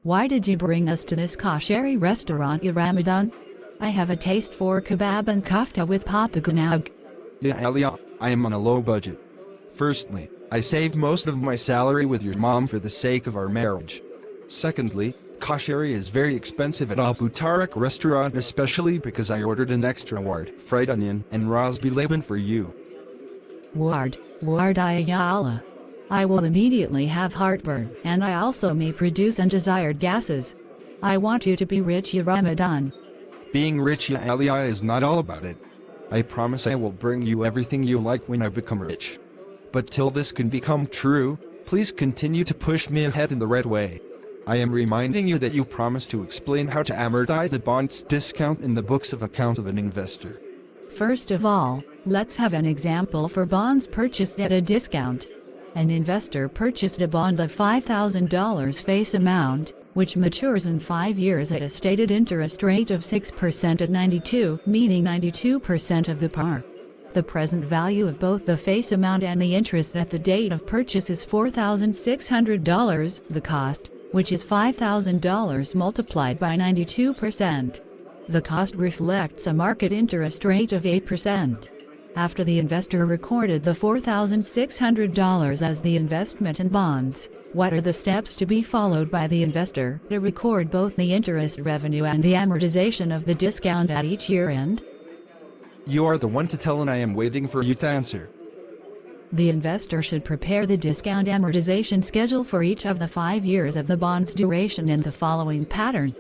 Why did you bring us to this kasheri restaurant, ya Ramadan? I have a taste for kebab and kafta with papaganab. Ya Aliyah, I am on a low budget. Firstly, I save most of my salary with your mom for the sake of our marriage. Secondly, kasheri is very expensive at Abu Tariq restaurant, especially because I ordered an extra ward, fried onion, and rasbi laban for you. Ward ya Allah. I will immediately have heartburn, and I also may produce undesired gases. I want you to be rich, ya Ramadan. Being rich, ya Aliyah, is not all about it. I promise I will bring you everything you like when I become rich. But till this can become true, please continue to push me ahead in the right way. I am reminding you that you promised to explain how to amortize the bond's discount in the books of account of an investor. First of all, let's have an example for bonds purchased at a discount. An investor purchased a bond of $5,000 face amount, which matures in 5 years at a stated interest rate of 6% at 92, meaning 92% of the par. The present value of both the face amount and the interest at the date of purchase is $4,600, the cost, which is $5,000 multiplied by 92%. The cost reflects a market interest rate of 8%. After the investor recorded the $4,600 as the investment in bonds, what are the steps to be followed by the investor to record both the interest revenue and the amortization of the discount at each year end? You are the one to tell, and I am waiting for you to answer. The investor should prepare the discount amortization schedule for each of the 5 years of the bond's duration in the following pattern.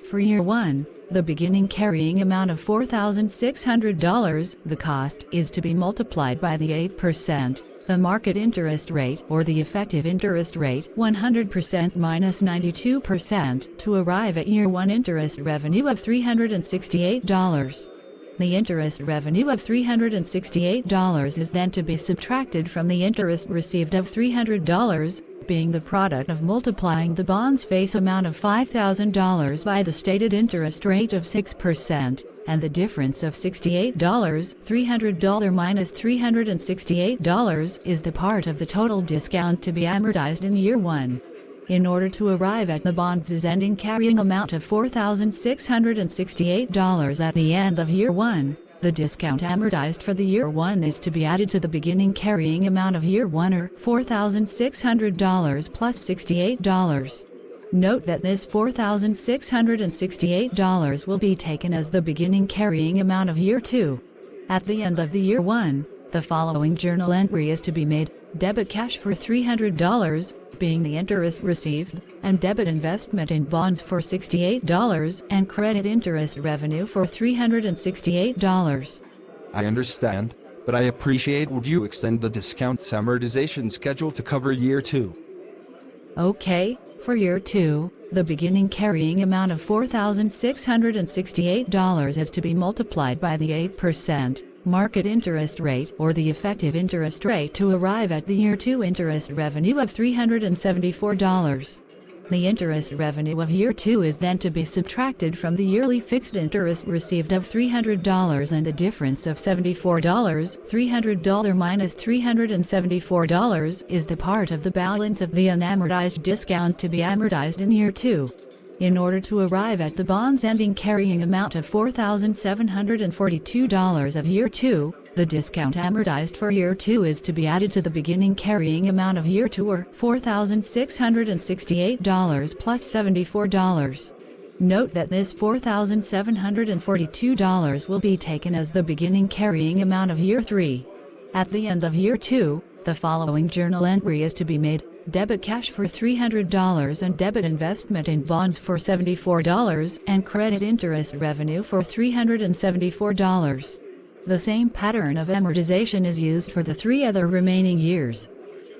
For year 1, the beginning carrying amount of $4,600, the cost is to be multiplied by the 8%, the market interest rate or the effective interest rate 100% minus 92% to arrive at year 1 interest revenue of $368. The interest revenue of $368 is then to be subtracted from the interest received of $300, being the product of multiplying the bond's face amount of $5,000 by the stated interest rate of 6%, and the difference of $68, $300 minus $368 is the part of the total discount to be amortized in year 1. In order to arrive at the bond's ending carrying amount of $4,668 at the end of year 1, the discount amortized for the year 1 is to be added to the beginning carrying amount of year 1, or $4,600 plus $68. Note that this $4,668 will be taken as the beginning carrying amount of year 2. At the end of the year 1, the following journal entry is to be made: debit cash for $300, being the interest received, and debit investment in bonds for $68, and credit interest revenue for $368. I understand, but I appreciate, would you extend the discount's amortization schedule to cover year 2? Okay, for year 2, the beginning carrying amount of $4,668 is to be multiplied by the 8% market interest rate or the effective interest rate to arrive at the year 2 interest revenue of $374. The interest revenue of year 2 is then to be subtracted from the yearly fixed interest received of $300, and the difference of $74, $300 minus $374 is the part of the balance of the unamortized discount to be amortized in year 2. In order to arrive at the bond's ending carrying amount of $4,742 of year 2, the discount amortized for year 2 is to be added to the beginning carrying amount of year 2, or $4,668 plus $74. Note that this $4,742 will be taken as the beginning carrying amount of year 3. At the end of year 2, the following journal entry is to be made: debit cash for $300 and debit investment in bonds for $74, and credit interest revenue for $374. The same pattern of amortization is used for the 3 other remaining years.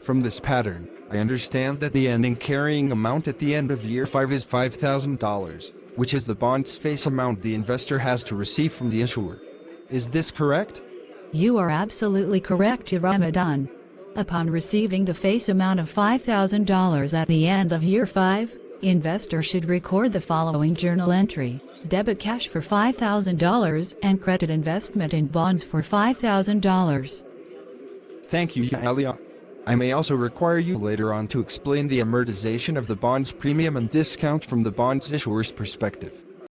From this pattern, I understand that the ending carrying amount at the end of year 5 is $5,000, which is the bond's face amount the investor has to receive from the issuer. Is this correct? You are absolutely correct, ya Ramadan. Upon receiving the face amount of $5,000 at the end of year 5, investor should record the following journal entry: debit cash for $5,000 and credit investment in bonds for $5,000. Thank you, ya Aliyah. I may also require you later on to explain the amortization of the bond's premium and discount from the bond's issuer's perspective.